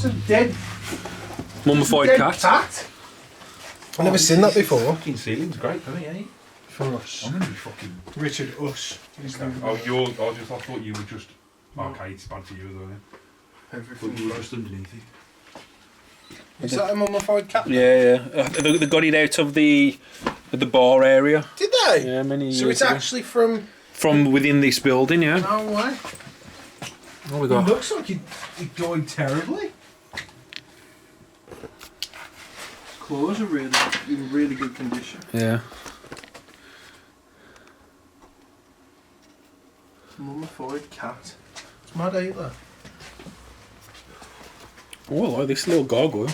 It's a dead... Mummified dead cat. I've never seen that before. Fucking ceiling's great, isn't it, eh? For us. I'm gonna be fucking... Richard, us. Oh, I thought you were just... Okay, it's bad for you as well, then. But you were just underneath it. Is that a mummified cat? Yeah. They got it out of the bar area. Did they? Yeah, many years So it's ago. actually from within this building, yeah. No way. What we It got? looks like it died terribly. Claws are in really good condition. Yeah. Mummified cat. It's mad, ain't there? Oh, I like this little gargoyle. You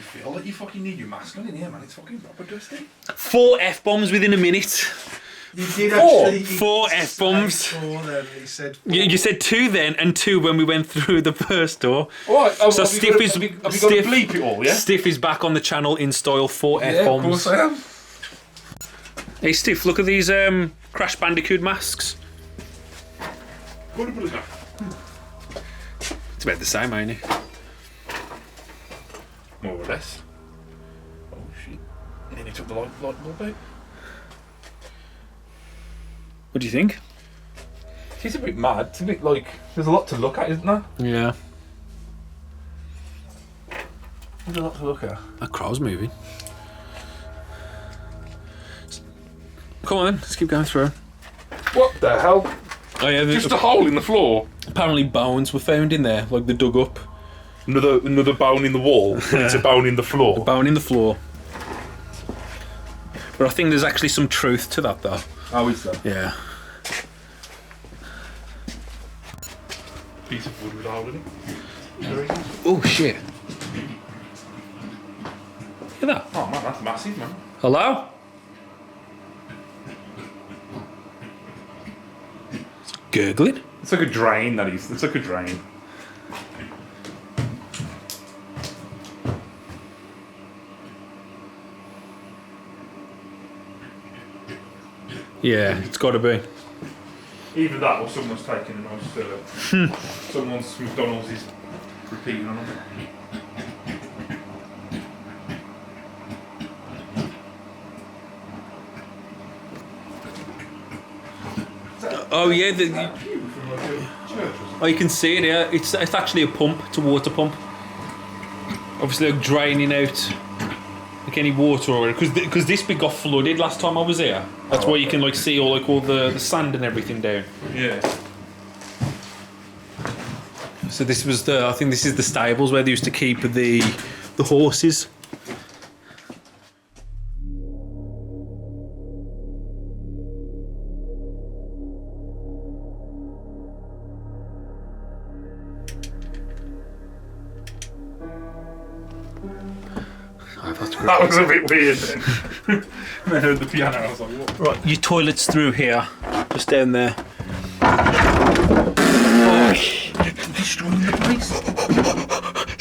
feel like you fucking need your mask on in here, man. It's fucking proper dusty. 4 F-bombs within a minute. You did actually... 4 F-bombs. 4 then, he said 4. You said 2 then, and 2 when we went through the first door. Alright, So Stiff is... Have you got to bleep it all, yeah? Stiff is back on the channel in style 4 Yeah, of F-bombs. course I am. Hey Stiff, look at these Crash Bandicoot masks. What about that? It's about the same, ain't it? More or less. Oh shit. And then he took the light bulb out. What do you think? It's a bit mad. It's a bit like... There's a lot to look at, isn't there? Yeah. There's a lot to look at. That crow's moving. Come on then, let's keep going through. What the hell? Oh yeah, Just a hole in the floor. apparently bones were found in there, like they dug up. Another bone in the wall, but it's a bone in the floor. Bone in the floor. But I think there's actually some truth to that though. How is that? Yeah. Piece of wood with a hole in it. Oh shit. Look at that. Oh man, that's massive, man. Hello? It's gurgling. It's like a drain, that is. It's like a drain. Yeah, it's got to be. Either that or someone's taking a nice... someone's McDonald's is repeating on them. Oh yeah, From like a church or something. oh you can see it here. It's actually a pump. It's a water pump. Obviously like draining out like any water or because this bit got flooded last time I was here. That's why you can like see all the sand and everything down. Yeah. So this was I think this is the stables where they used to keep the horses. That was a bit weird then. When I heard the piano, I was like, what? Right, your toilet's through here, just down there. Oh, Destroying the place.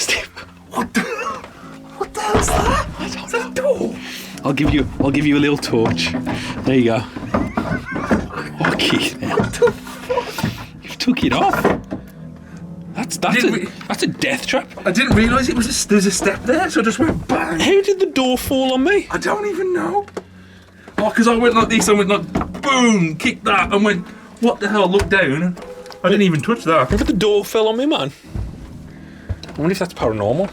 Steve, what the hell's that? I don't know. Door. I'll give you a little torch. There you go. Okay, what the fuck? You took it off. That's a death trap. I didn't realise there's a step there, so I just went bang. How did the door fall on me? I don't even know. Oh, because I went like this, I went like boom, kicked that, and went, what the hell? Looked down. I didn't even touch that. But the door fell on me, man. I wonder if that's paranormal.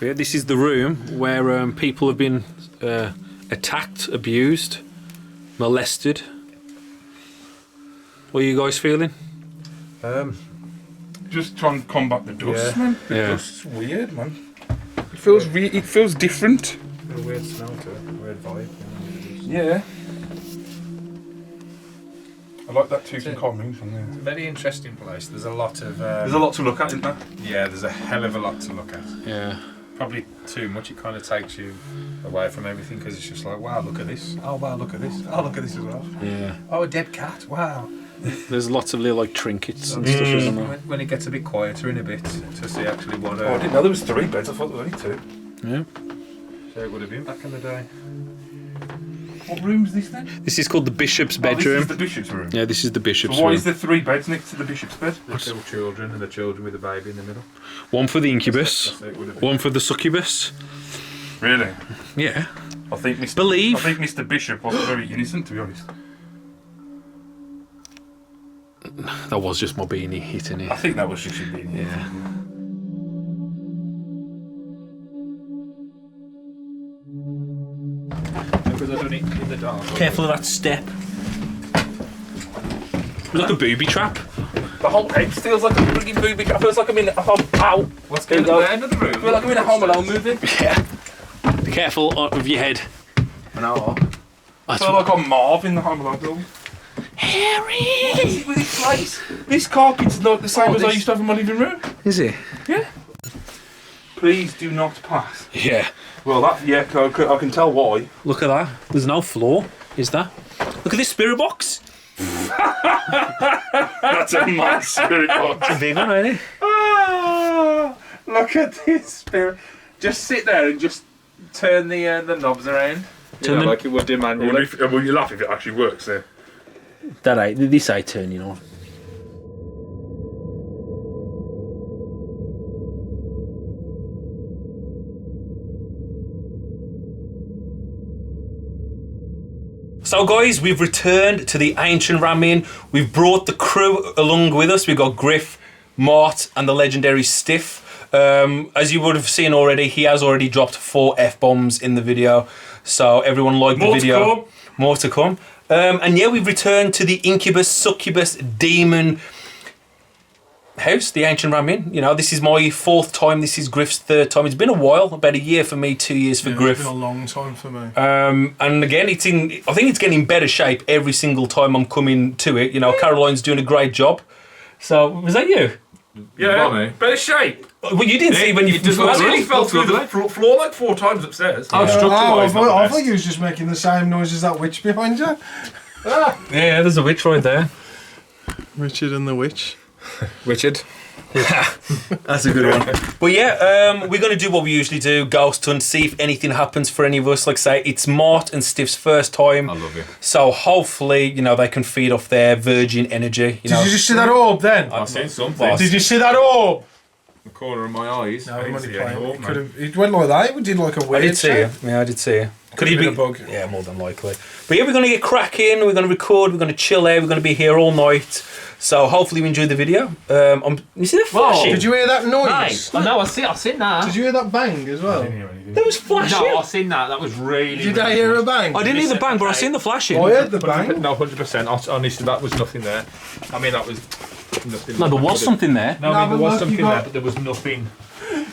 Yeah, this is the room where people have been attacked, abused, molested. What are you guys feeling? Just try and combat the dust, man. The Yeah. dust's weird, man. It feels different. Got a weird smell to it, weird vibe. Yeah. I like that Tutankhamun from there. Very interesting place. There's a lot of. There's a lot to look at, isn't there? Yeah, there's a hell of a lot to look at. Yeah. probably too much. It kind of takes you away from everything because it's just like, wow, look at this. Oh, wow, look at this. Oh, look at this as well. Yeah. Oh, a dead cat. Wow. There's lots of little like trinkets and stuff, isn't there? When it gets a bit quieter in a bit to see actually what. Oh, I didn't know there was 3 beds. I thought there was only 2. Yeah. So it would have been back in the day. What room's this then? This is called the bishop's This bedroom. is the bishop's room. Yeah, this is the bishop's So why room. is there 3 beds next to the bishop's bed? The 2 children and the children with the baby in the middle. One for the incubus, That's it, would have been. one for the succubus. Really? Yeah. I think Mr. Believe. I think Mr. Bishop wasn't very innocent, to be honest. That was just my beanie hitting I it. think that was just your being. Yeah. Because I done it in the dark. Careful of that step. Like a booby trap. The whole head feels like a freaking booby. It feels like I'm in a home. Ow! What's going on there? Another room. I feel like I'm in a Home Alone movie. Yeah. Be careful of your head. No. I That's feel like I'm Marv in the Home Alone film. Harry! What is it with this place? This carpet's not the same as I used to have in my living room. Is it? Yeah. Please do not pass. Yeah. Well, that I can tell why. Look at that. There's no floor, is there? Look at this spirit box. That's a mad spirit box. It's a big one, isn't it? Ah, look at this spirit. Just sit there and just turn the knobs around. Like it would do manually. Well, you laugh if it actually works then. That ain't. This ain't turning on. So guys, we've returned to the ancient ramen. We've brought the crew along with us. We've got Griff, Mart and the legendary Stiff. As you would have seen already, he has already dropped 4 F-bombs in the video. So everyone liked the video. More to come. And yeah, we've returned to the Incubus Succubus Demon house, the ancient ramen. You know, this is my 4th time. This is Griff's 3rd time. It's been a while, about a year for me, 2 years for Griff. It's been a long time for me. And again, I think it's getting in better shape every single time I'm coming to it. You know, Caroline's doing a great job. So, was that you? Yeah, better shape. Well, you didn't see when you... I nearly fell through the floor like 4 times upstairs. I thought you was just making the same noise as that witch behind you. Yeah, there's a witch right there. Richard and the witch. Richard. That's a good one. But yeah, we're going to do what we usually do, ghost hunt, see if anything happens for any of us. Like I say, it's Mart and Stiff's first time. I love you. So hopefully, you know, they can feed off their virgin energy. Did you just see that orb then? I've seen something. Did you see that orb? The corner of my eyes. No, I'm only playing. It went like that. It did like a weird I did see it. Yeah, I did see it. Could he be a bug? Yeah, more than likely. But yeah, we're going to get cracking. We're going to record. We're going to chill out. We're going to be here all night. So hopefully you enjoy the video. You see the flashing? Did you hear that noise? No, I've seen that. Did you hear that bang as well? There was flashing. No, I've seen that. That was really. Did I hear a bang? I didn't hear the bang, but I seen the flashing. I heard the bang. No, 100%. Honestly, that was nothing there. I mean, that was nothing. No, there was something there. No, I mean, there but was look, something you got- there, but there was nothing.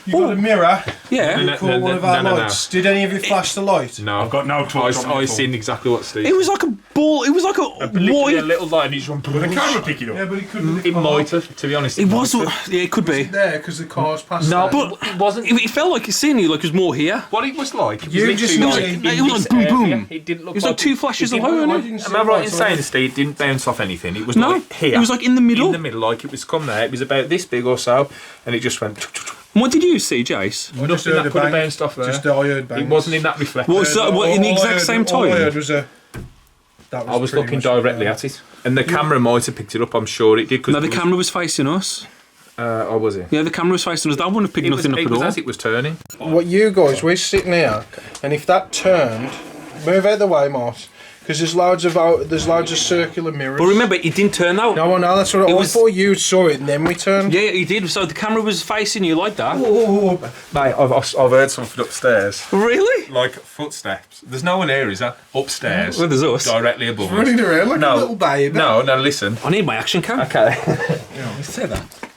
You got a mirror. Yeah. No, Call one of our lights. Did any of you flash the light? No, I've got no torch. I seen exactly what Steve. It was like a ball. It was like a literally a white. little light, and you just went. The camera pick it up. Yeah, but it couldn't. It might have, to be honest. It was. Yeah, it could be. There because the cars passed. No, there. but it wasn't. It felt like seeing you. Like it was more here. What it was like. It was You literally just like see- in it was this like boom, area. boom. It didn't look. It was like 2 flashes of I light. didn't see Am I right in lights, saying, Steve, it didn't bounce off anything? It was No, like here. it was like in the middle. In the middle, like it was come there. It was about this big or so, and it just went. What did you see, Jace? I just Nothing heard that a could have bang. bounced off there. Just I heard bang. It wasn't in that reflector. What was that? What, in the exact same All I time? heard was a. That I was pretty looking much directly at it, and the camera might have picked it up. I'm sure it did. No, the camera was facing us. Oh, was it? Yeah, the camera was facing us. That wouldn't have picked nothing up it at was all. as it was turning. What you guys, we're sitting here, and if that turned, move out the way, Mart, because there's loads of circular mirrors. But remember, it didn't turn out. No, no, that's what I thought you saw it, and then we turned. Yeah, he did. So the camera was facing you like that. Mate, I've heard something upstairs. Really? Like footsteps. There's no one here, is there? Upstairs. Well, there's us. Directly above us. Running around like No. a little baby. No, listen. I need my action cam. Okay. Let's say that.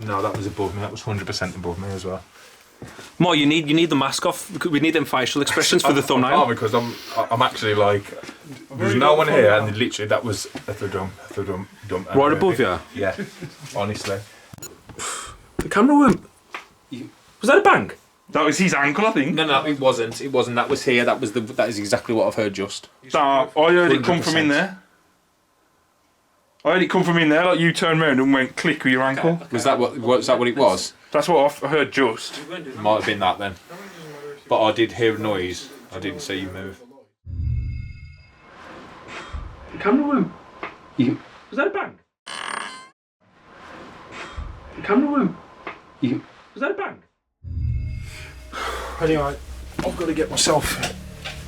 No, that was above me. That was 100% above me as well. Mo, you need the mask off. We need them facial expressions for the Oh, thumbnail. because I'm actually like, there's no one here, and literally that was a thudum. Right above you. Yeah, honestly. The camera went. Was that a bang? That was his ankle, I think. No, it wasn't. It wasn't. That was here. That is exactly what I've heard just. I heard it come from in 100%. there. I heard it come from in there, like you turned round and went click with your ankle. Was that what it was? That's what I heard just. Might have been that then. But I did hear a noise. I didn't see you move. The camera room. Was that a bang? The camera room. Was that a bang? Anyway, I've got to get myself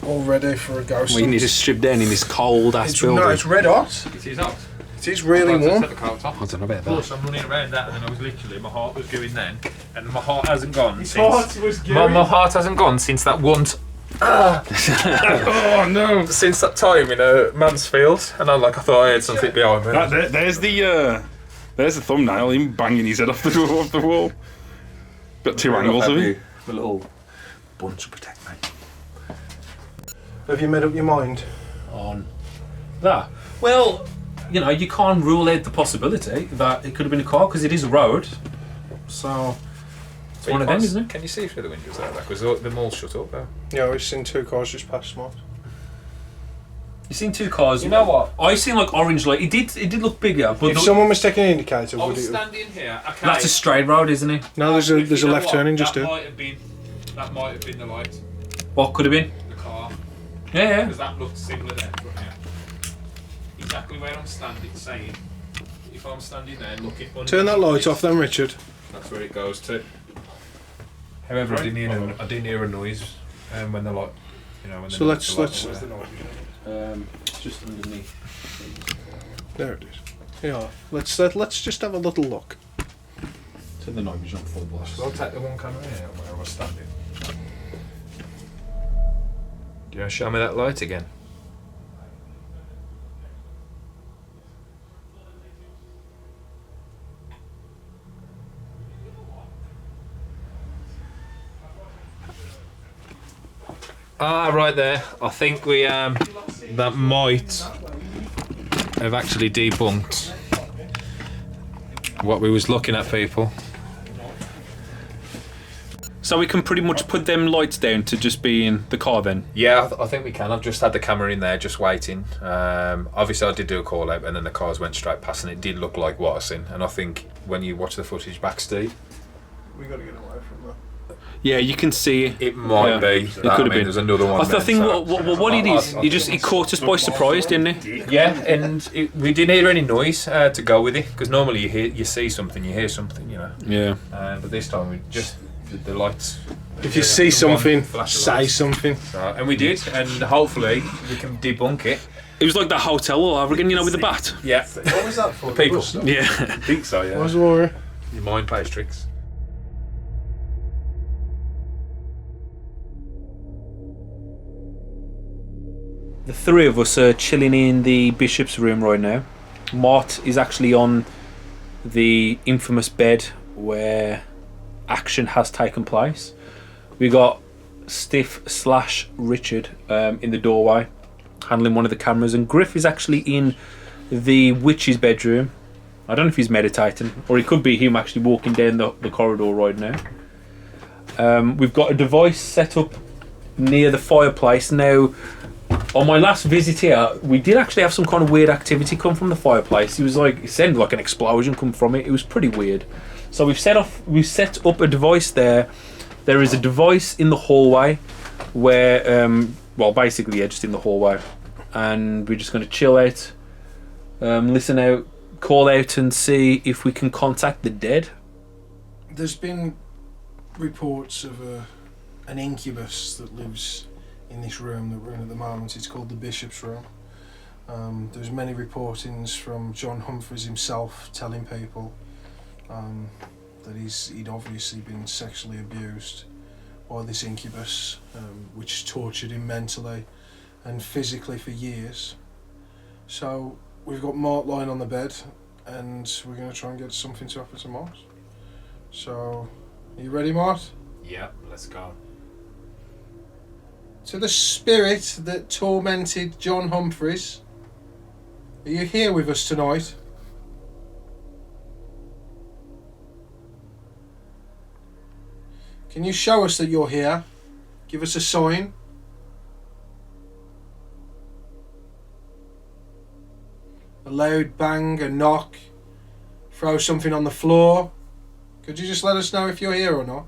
all ready for a ghost. We need to strip down in this cold ass building. No, it's red hot. It is hot. It is really warm. I don't know about that. Plus, I'm running around that, and then I was literally, my heart was going then, and my heart hasn't gone since. My heart hasn't gone since that once. Oh no! Since that time in Mansfield, and I thought I had something behind me. There's the thumbnail. Him banging his head off the wall. Got two angles of it. A little bunch to protect me. Have you made up your mind? On that? Well, you know, you can't rule out the possibility that it could have been a car because it is a road. So it's one of them, isn't it? Can you see through the windows there? Because the mall's shut up there. Yeah, we've seen two cars just past Smart. You've seen two cars. You know what? I seen like orange light. It did look bigger, but If someone was taking an indicator, I would was it? standing here. Okay. that's a straight road, isn't it? No, there's a You know left what? turning just that here. That might have been the light, What could have been? the car. Yeah. Because that looked similar there. But yeah. Exactly where I'm standing, saying, if I'm standing there looking under Turn that light this, off then, Richard. That's where it goes to. However, I didn't hear a noise when the light, when So let's. It's just underneath. There it is. Yeah. Let's just have a little look. Turn the night vision on full blast. I'll take the one camera here where I was standing. Do you want to show me that light again? Ah, right there. I think we that might have actually debunked what we was looking at, people. So we can pretty much put them lights down to just be in the car then. Yeah, I think we can. I've just had the camera in there, just waiting. Obviously, I did do a call out, and then the cars went straight past, and it did look like what I seen. And I think when you watch the footage back, Steve, We got to get away from that. Yeah, you can see it. it might be. It could have been. There's another one. I think what it is, he caught us by surprise, didn't he? Yeah, and we didn't hear any noise to go with it, because normally you see something, you hear something, Yeah. But this time we just the lights. If you see something, flash of say lights. something. And we did, and hopefully we can debunk it. It was like that hotel all over again, with the bat. Yeah, What was that for? the people. Yeah. I think so, yeah. What was Laura? Your mind plays tricks. The three of us are chilling in the bishop's room right now. Mort is actually on the infamous bed where action has taken place. We got Stiff / Richard in the doorway handling one of the cameras, and Griff is actually in the witch's bedroom. I don't know if he's meditating, or it could be him actually walking down the corridor right now. We've got a device set up near the fireplace. Now, on my last visit here, we did actually have some kind of weird activity come from the fireplace. It sounded like an explosion come from it. It was pretty weird. So we've set up a device there. There is a device in the hallway where, basically, just in the hallway, and we're just going to chill out, listen out, call out, and see if we can contact the dead. There's been reports of an incubus that lives in this room that we're in at the moment. It's called the Bishop's Room. There's many reportings from John Humphreys himself telling people that he'd obviously been sexually abused by this incubus, which tortured him mentally and physically for years. So we've got Mort lying on the bed, and we're going to try and get something to happen to Mort. So, are you ready, Mort? Yeah, let's go. To the spirit that tormented John Humphreys, are you here with us tonight? Can you show us that you're here? Give us a sign. A loud bang, a knock, throw something on the floor. Could you just let us know if you're here or not?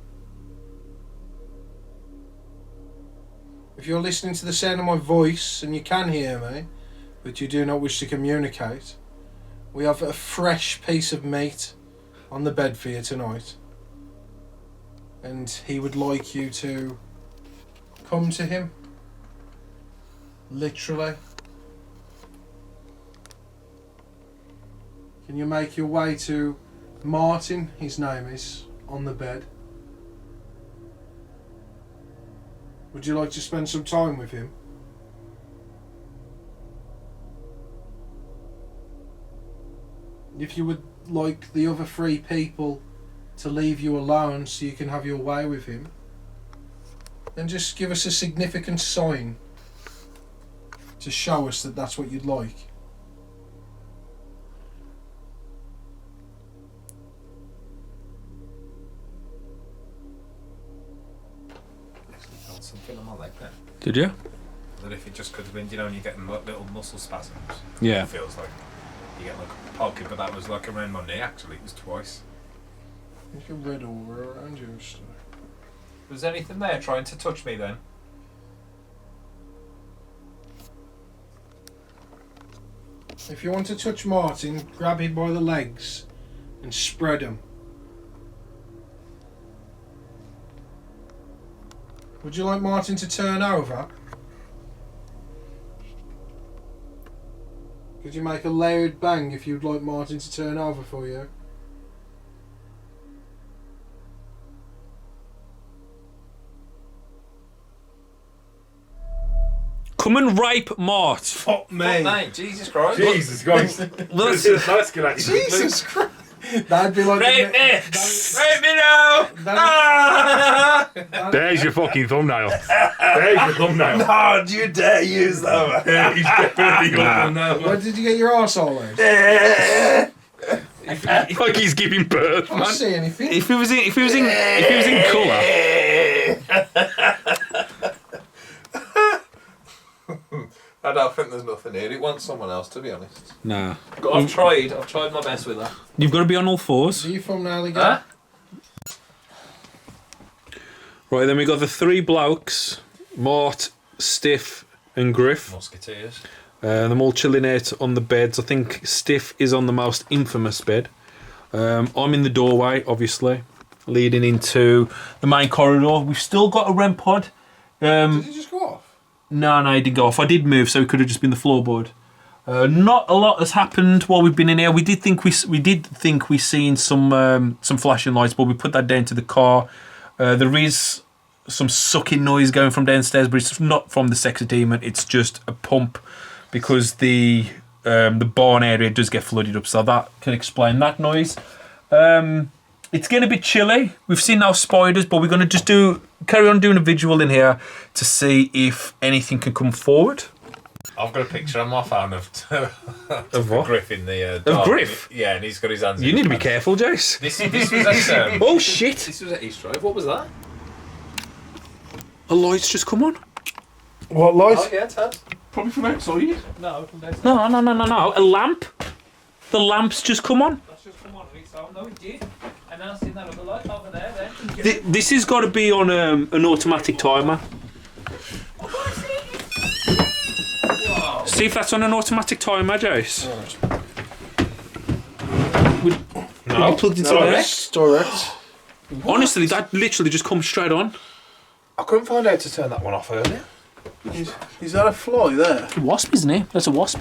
If you're listening to the sound of my voice and you can hear me, but you do not wish to communicate, we have a fresh piece of meat on the bed for you tonight. And he would like you to come to him. Literally. Can you make your way to Martin, his name is, on the bed? Would you like to spend some time with him? If you would like the other 3 people to leave you alone so you can have your way with him, then just give us a significant sign to show us that that's what you'd like. Felt something on my leg then. Did you? That if it just could have been, when you're getting little muscle spasms. Yeah. It feels like you get like a poking, but that was like around my knee actually. It was twice. You can red aura around you. So. Was anything there trying to touch me then? If you want to touch Martin, grab him by the legs and spread him. Would you like Martin to turn over? Could you make a loud bang if you'd like Martin to turn over for you? Come and rape Mart. Fuck me. Mate, Jesus Christ. Jesus Christ. Let's- This is escalating. Jesus Christ. That'd be like... Rape me! Rape me now! There's your fucking thumbnail. There's your thumbnail. Oh, do you dare use that? Yeah, he's definitely got thumbnail. Where did you get your arsehole out? Like he's giving birth, I don't man. see anything. If he was in colour. I don't think there's nothing here. It wants someone else, to be honest. Nah. I've tried my best with that. You've got to be on all fours. Do you thumbnail again? Huh? Right, then we got the 3 blokes, Mort, Stiff and Griff. Musketeers. Them all chilling out on the beds. I think Stiff is on the most infamous bed. I'm in the doorway, obviously, leading into the main corridor. We've still got a REM pod. Did you just go off? No, it didn't go off. I did move, so it could have just been the floorboard. Not a lot has happened while we've been in here. We did think we seen some flashing lights, but we put that down to the car. There is some sucking noise going from downstairs, but it's not from the sexy demon. It's just a pump because the barn area does get flooded up, so that can explain that noise. It's getting a bit chilly. We've seen now spiders, but we're going to just carry on doing a visual in here to see if anything can come forward. I've got a picture on my phone of what? Griff in the Of dark. Griff? Yeah, and he's got his hands. You in need his to be pants. careful, Jace. This was at Oh shit! this was at East Drive. What was that? A light's just come on. What light? Oh yeah, Ted. Probably from outside. No, from downstairs. No. A lamp. The lamp's just come on. That's just come on. So no, it did. And then I seen that other light over there. Then. This has got to be on an automatic timer. See if that's on an automatic timer, Jace. No. Plugged into Direct. Direct. Honestly, that literally just comes straight on. I couldn't find out to turn that one off earlier. Is that a fly there? Wasp, isn't it? That's a wasp.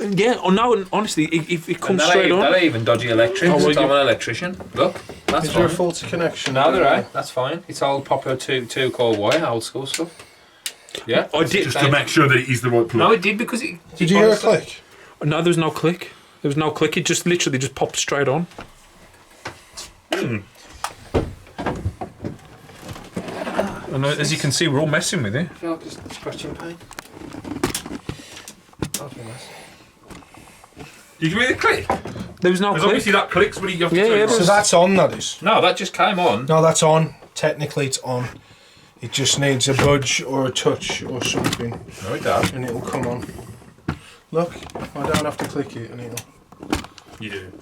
Yeah. Oh no. Honestly, if it comes straight on. That even dodgy electric. Oh, well, I'm an electrician. Look, that's Is there a fine. faulty connection? No, they're right. That's fine. It's all proper two coil wire, old school stuff. Yeah. I did. Just to make sure that he's the right plug. No, it did because it. Did you hear a click? No, there was no click. There was no click. It just literally just popped straight on. And as you can see, we're all messing with it. I feel like it's scratching pain. You give me the click. There was no Because click. obviously that clicks when you have to Yeah, turn yeah, it So on. that's on, that is. No, that just came on. No, that's on. Technically, it's on. It just needs a budge or a touch or something, No, it does. and it'll come on. Look, I don't have to click it, and it'll. You do.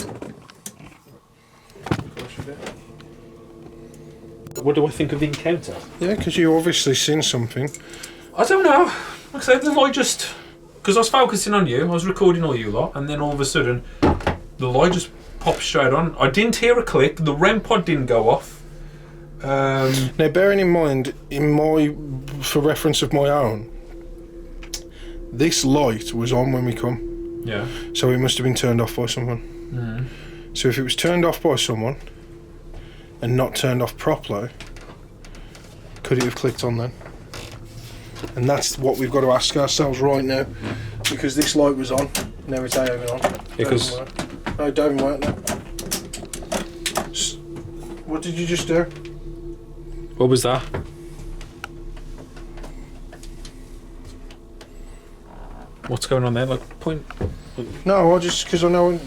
Of course you do. What do I think of the encounter? Yeah, because you obviously seen something. I don't know. Like I said, the light just... Because I was focusing on you, I was recording all you lot, and then all of a sudden, the light just popped straight on. I didn't hear a click, the REM pod didn't go off. Now, bearing in mind, for reference of my own, this light was on when we come, Yeah. so it must have been turned off by someone. So if it was turned off by someone and not turned off properly, could it have clicked on then? And that's what we've got to ask ourselves right now, because this light was on, now it's out and on. Because- No, it don't work now. What did you just do? What was that? What's going on there? Like, point... No, I just because I know.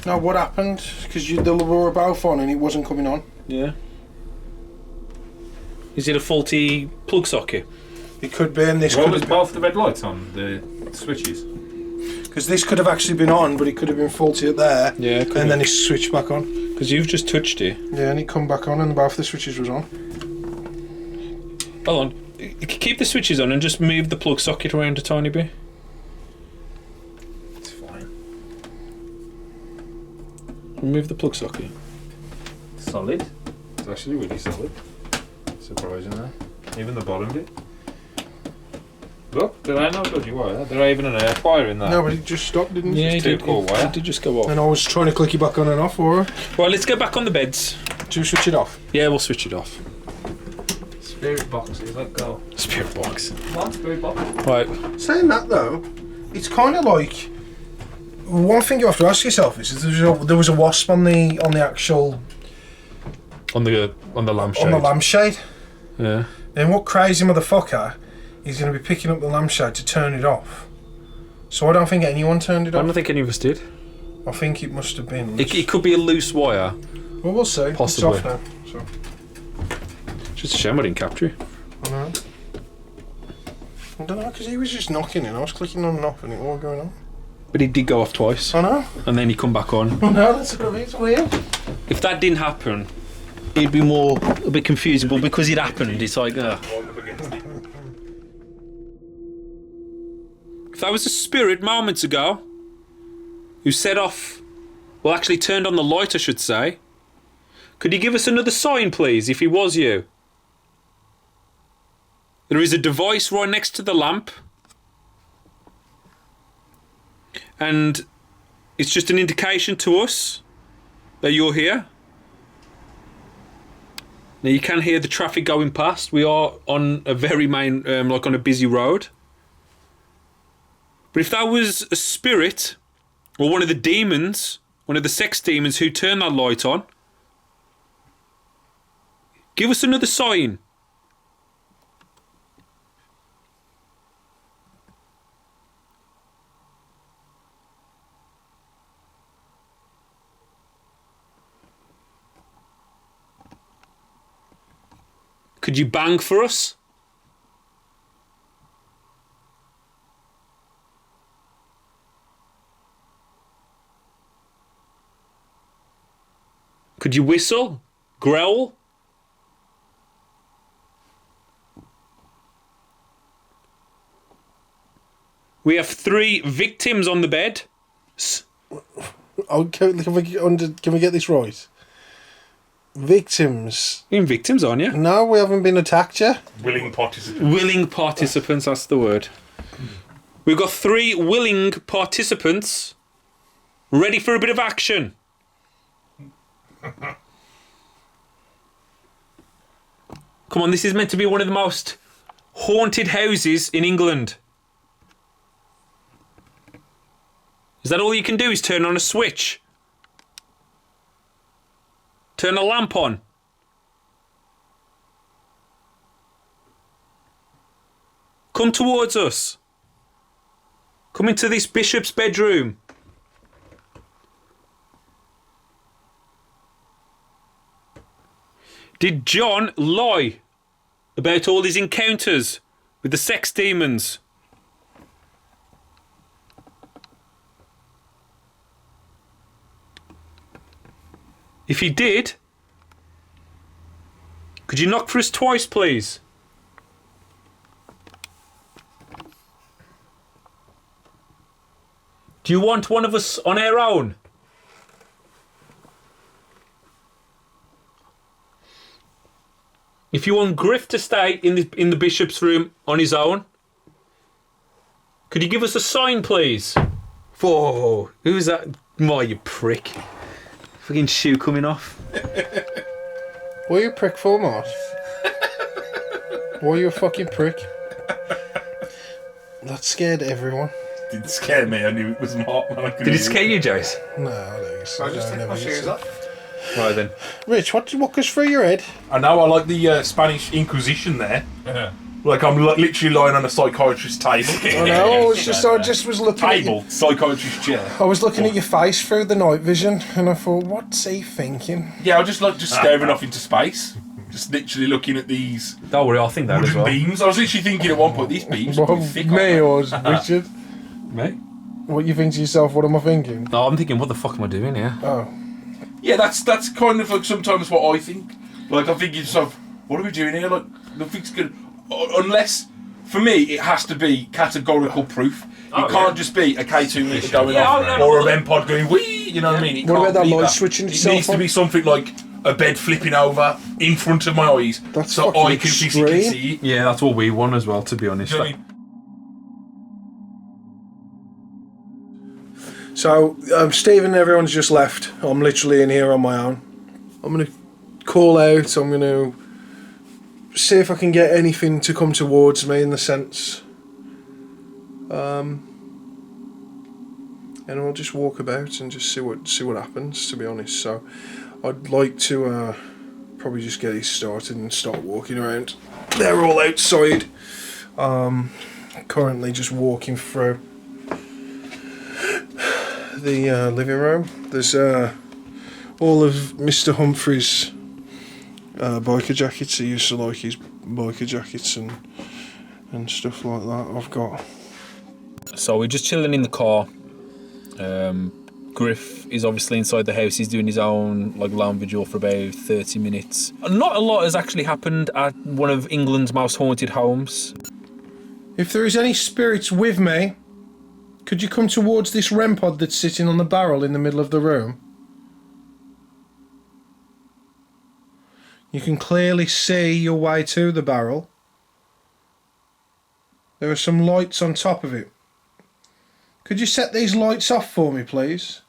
No, what happened? Because they were both on and it wasn't coming on. Yeah. Is it a faulty plug socket? It could be, and this What could was have both the red lights on the switches? because this could have actually been on, but it could have been faulty at there, Yeah, and then it switched back on. because you've just touched it. Yeah, and it come back on, and both the switches was on. Hold on. Keep the switches on and just move the plug socket around a tiny bit. It's fine. Remove the plug socket. Solid. It's actually really solid. Surprising that. Even the bottom bit. Look, there ain't no dodgy wire. There ain't even an air fire in there. No, but it just stopped, didn't it? Yeah, It's too cool wire. It did just go off. And I was trying to click it back on and off, or Right, let's go back on the beds. to switch it off. Yeah, we'll switch it off. Spirit boxes, let go. Spirit box. Come on, spirit box. Right. Saying that though, it's kind of like one thing you have to ask yourself is there was a wasp on the actual On the lampshade. on the lampshade. Yeah. Then what crazy motherfucker is going to be picking up the lampshade to turn it off? So I don't think anyone turned it I off. don't think any of us did. I think it must have been. It could be a loose wire. Well, we'll see. Possibly. It's off now. So Just a shame I didn't capture it. I know. I don't know because he was just knocking it. I was clicking on and off, and it all going on. But it did go off twice. I know. And then he come back on. I know. That's what I mean. It's weird. If that didn't happen, it'd be a bit confusing. But because it happened, it's like, If that was a spirit moments ago, who set off, well, actually turned on the light, I should say, could you give us another sign, please, if he was you? There is a device right next to the lamp, and it's just an indication to us that you're here. Now you can hear the traffic going past. We are on a very main, like on a busy road. But if that was a spirit, or one of the demons, one of the sex demons who turned that light on, give us another sign. Could you bang for us? Could you whistle? Growl? We have 3 victims on the bed. Oh, can we get this right? Victims. You're in victims, aren't you? No, we haven't been attacked yet. Willing participant. Willing participants, that's the word. We've got 3 willing participants ready for a bit of action. Come on, this is meant to be one of the most haunted houses in England. Is that all you can do is turn on a switch? Turn a lamp on? Come towards us. Come into this bishop's bedroom. Did John lie about all his encounters with the sex demons? If he did, could you knock for us twice, please? Do you want one of us on our own? If you want Griff to stay in the bishop's room on his own, could you give us a sign, please? Whoa, who's that? My, you prick. Fucking shoe coming off. What are you a prick for, Mart? Why are you a fucking prick? That scared everyone. Didn't scare me. I knew it was Mark. Did it scare you, Jace? No, I don't think so. I just take my shoes off. Right then. Rich, what goes through your head? I know. I like the Spanish Inquisition there. Like I'm literally lying on a psychiatrist's table. I know. I just was looking Table, psychiatrist's chair. I was looking at your face through the night vision, and I thought, what's he thinking? Yeah, I was just staring off into space. Just literally looking at these Don't worry, I'll think that as wooden well. beams. I was literally thinking at one point, these beams are What, pretty thick. me or Richard? Mate? What you think to yourself? What am I thinking? No, I'm thinking, what the fuck am I doing here? Oh, Yeah, that's kind of like sometimes what I think. Like I'm thinking to myself, what are we doing here? Like nothing's good. Unless, for me, it has to be categorical proof. It can't just be a K2 meter going off or a REM pod going wee. You know what I mean? It what can't about that be light switching It itself needs to on? be something like a bed flipping over in front of my eyes, That's so fucking I can physically extreme. see it. Yeah, that's what we want as well, to be honest. Do you know what I mean? so Stephen and everyone's just left. I'm literally in here on my own. I'm gonna call out. I'm gonna see if I can get anything to come towards me in the sense. And I'll just walk about and just see what happens. To be honest, so I'd like to probably just get it started and start walking around. They're all outside. Currently just walking through the living room. There's all of Mr. Humphrey's biker jackets. He used to like his biker jackets and stuff like that. I've got. So we're just chilling in the car. Griff is obviously inside the house. He's doing his own lone vigil for about 30 minutes. Not a lot has actually happened at one of England's most haunted homes. If there is any spirits with me, could you come towards this REM pod that's sitting on the barrel in the middle of the room? You can clearly see your way to the barrel. There are some lights on top of it. Could you set these lights off for me, please?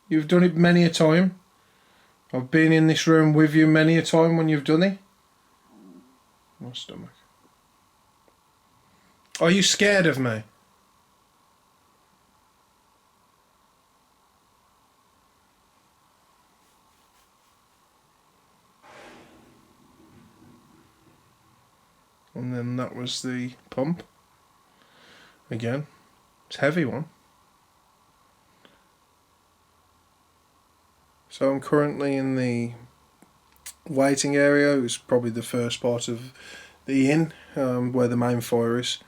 You've done it many a time. I've been in this room with you many a time when you've done it. My stomach. Are you scared of me? And then that was the pump. Again. It's a heavy one. So I'm currently in the waiting area. It was probably the first part of the inn, where the main fire is.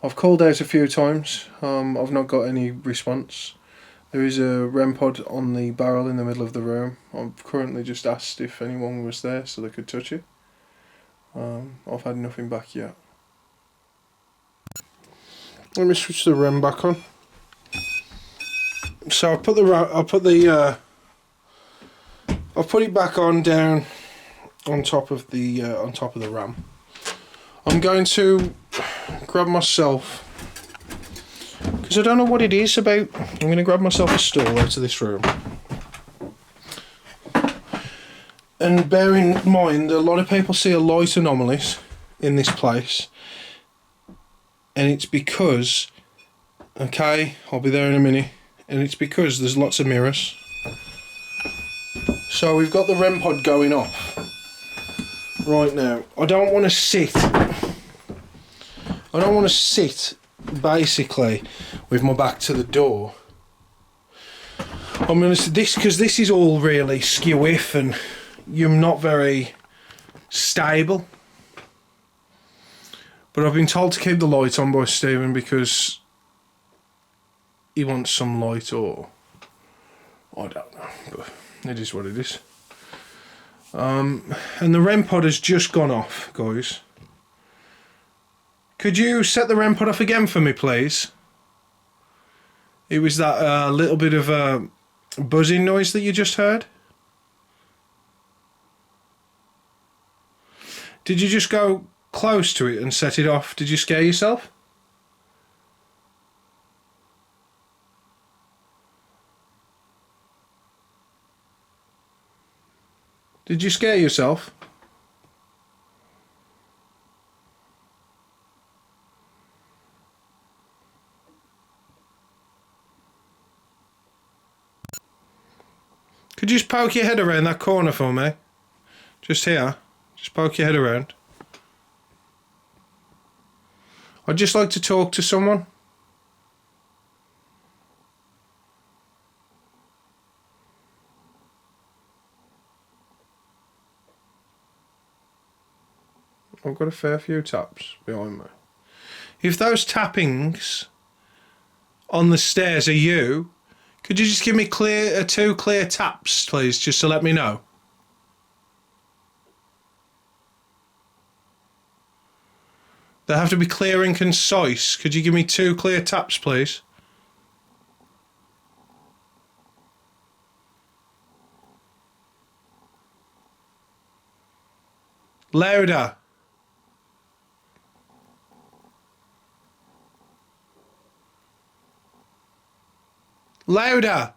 I've called out a few times. I've not got any response. There is a REM pod on the barrel in the middle of the room. I've currently just asked if anyone was there so they could touch it. I've had nothing back yet. Let me switch the REM back on. So I'll put it back on down on top of the RAM. I'm going to grab myself, because I don't know what it is about. I'm going to grab myself a stool out of this room. And bear in mind, a lot of people see a light anomalies in this place. And it's because, okay, I'll be there in a minute. And it's because there's lots of mirrors. So we've got the REM pod going off right now. I don't want to sit basically with my back to the door. I'm going to this because this is all really skew-if and you're not very stable. But I've been told to keep the light on by Stephen because he wants some light, or I don't know, but it is what it is. And the REM pod has just gone off, guys. Could you set the REM pod off again for me, please? It was that little bit of a buzzing noise that you just heard. Did you just go close to it and set it off? Did you scare yourself? Did you scare yourself? Could you just poke your head around that corner for me? Just here. Just poke your head around. I'd just like to talk to someone. I've got a fair few taps behind me. If those tappings on the stairs are you, could you just give me two clear taps, please, just to let me know? They have to be clear and concise. Could you give me 2 clear taps, please? Louder. Louder.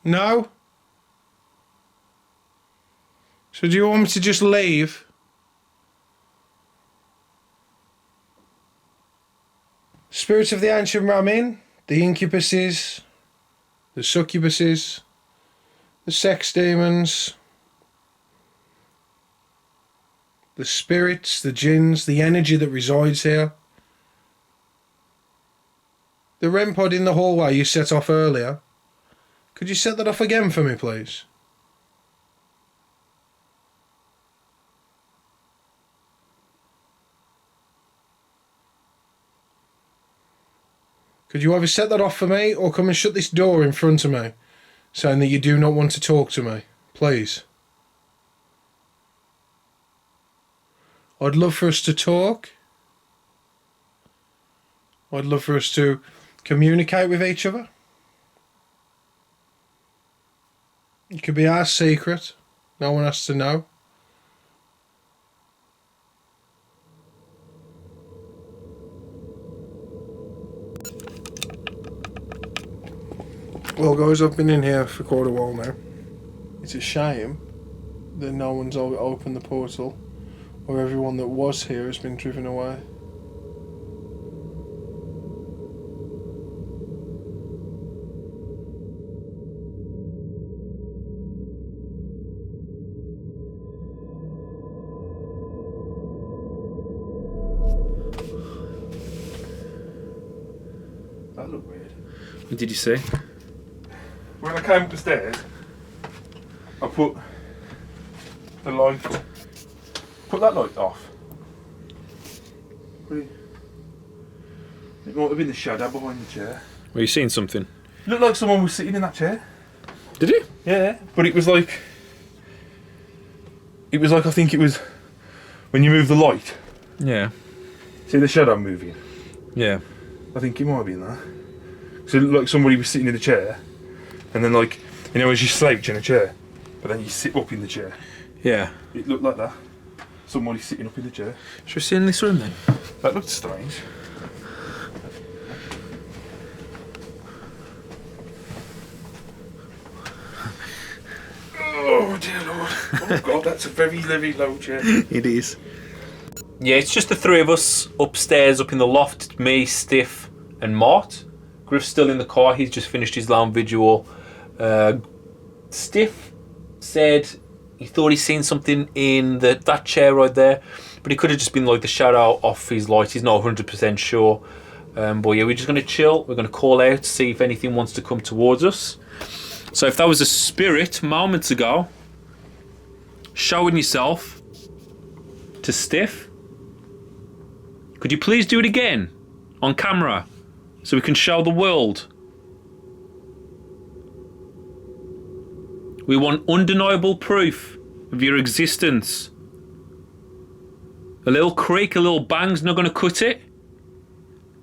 No? So do you want me to just leave? Spirits of the ancient Ramin, the incubuses, the succubuses, the sex demons, the spirits, the jinns, the energy that resides here. The REM pod in the hallway you set off earlier. Could you set that off again for me, please? Could you either set that off for me or come and shut this door in front of me, saying that you do not want to talk to me, please? I'd love for us to talk. I'd love for us to communicate with each other. It could be our secret. No one has to know. Well, guys, I've been in here for quite a while now. It's a shame that no one's opened the portal, or everyone that was here has been driven away. That looked weird. What did you say? When I came up the stairs, I put the light up. Put that light off. It might have been the shadow behind the chair. Were you seeing something? It looked like someone was sitting in that chair. Did it? Yeah, but it was like I think it was when you move the light. Yeah. See the shadow moving? Yeah. I think it might have been that. So it looked like somebody was sitting in the chair, and then like, you know, as you slouch in a chair, but then you sit up in the chair. Yeah. It looked like that. Somebody sitting up in the chair. Should we see in this room then? That looked strange. Oh dear Lord. Oh God, that's a very, very low chair. It is. Yeah, it's just the three of us upstairs, up in the loft. Me, Stiff, and Mort. Griff's still in the car. He's just finished his long vigil. Stiff said he thought he'd seen something in that chair right there, but it could have just been like the shadow off his light. He's not 100% sure. But yeah, we're just going to chill. We're going to call out, see if anything wants to come towards us. So if that was a spirit moments ago, showing yourself to Stiff, could you please do it again on camera so we can show the world? We want undeniable proof of your existence. A little creak, a little bang's not going to cut it.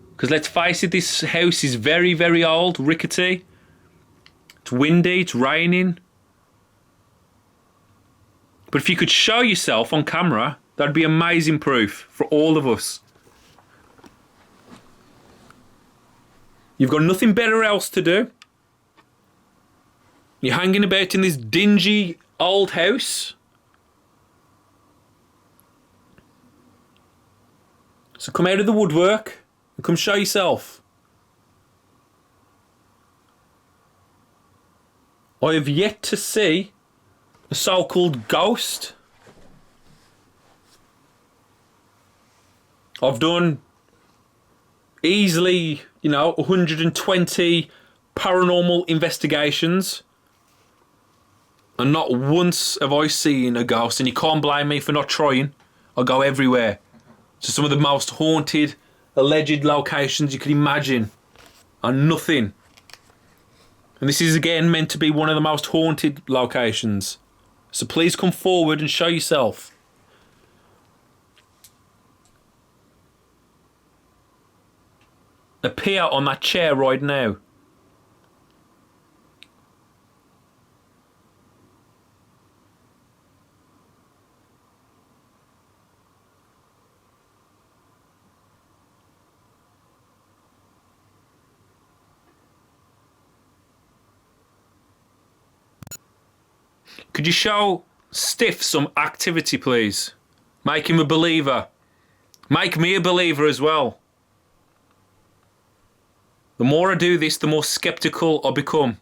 Because let's face it, this house is very, very old, rickety. It's windy, it's raining. But if you could show yourself on camera, that'd be amazing proof for all of us. You've got nothing better else to do. You're hanging about in this dingy old house. So come out of the woodwork and come show yourself. I have yet to see a so-called ghost. I've done easily, 120 paranormal investigations. And not once have I seen a ghost, and you can't blame me for not trying. I go everywhere. To some of the most haunted, alleged locations you could imagine. And nothing. And this is again meant to be one of the most haunted locations. So please come forward and show yourself. Appear on that chair right now. Could you show Stiff some activity, please? Make him a believer. Make me a believer as well. The more I do this, the more skeptical I become.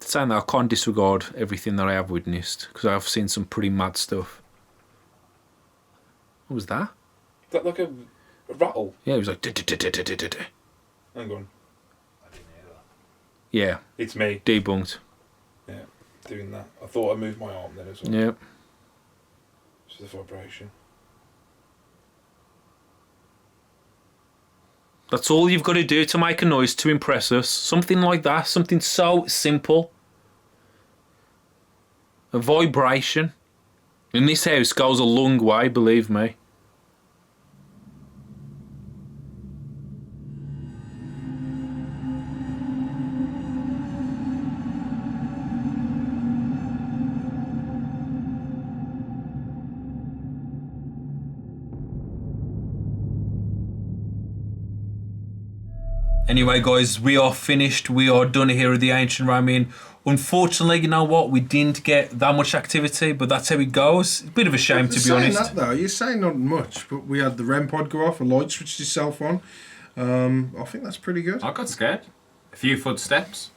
Saying that, I can't disregard everything that I have witnessed, because I have seen some pretty mad stuff. What was that? Is that like a rattle? Yeah, it was like... Hang on. Yeah. It's me. Debunked. Yeah, doing that. I thought I moved my arm then as well. Yep. It's the vibration. That's all you've got to do to make a noise to impress us. Something like that. Something so simple. A vibration. In this house goes a long way, believe me. Anyway, guys, we are finished. We are done here at the Ancient Realm Inn. Unfortunately, you know what? We didn't get that much activity, but that's how it goes. It's a bit of a shame, to be honest. That, though, you're saying not much, but we had the REM pod go off, a light switched itself on. I think that's pretty good. I got scared. A few footsteps.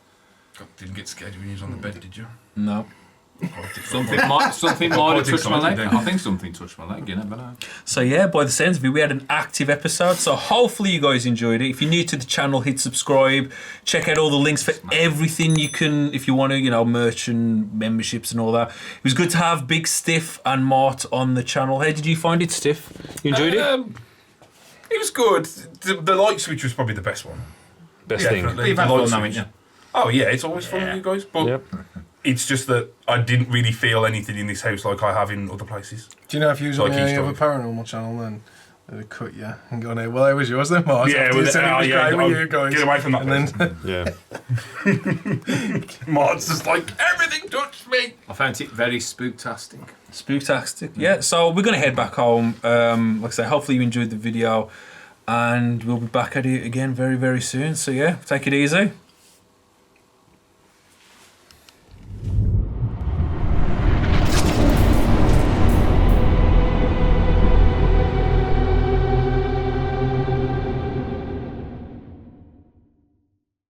Didn't get scared when you was on the bed, did you? No. Something might have touched my leg. I think something touched my leg, you never know. So yeah, by the sounds of it, we had an active episode. So hopefully you guys enjoyed it. If you're new to the channel, hit subscribe. Check out all the links for everything you can, if you want to, merch and memberships and all that. It was good to have Big Stiff and Mart on the channel. How did you find it, Stiff? You enjoyed it? It was good. The light switch was probably the best one. Best thing. You've had fun, haven't you? Oh yeah, it's always fun with you guys. But Yep. it's just that I didn't really feel anything in this house like I have in other places. Do you know if you was on any other paranormal channel then? They'd cut you and gone, hey, well, it was yours then, Mars. Yeah, After you said it was great with you guys. Get away from that And person. Yeah. Mart's just like, everything touched me. I found it very spooktastic. Spooktastic. Yeah, so we're going to head back home. Like I say, hopefully you enjoyed the video. And we'll be back at it again very, very soon. So yeah, take it easy.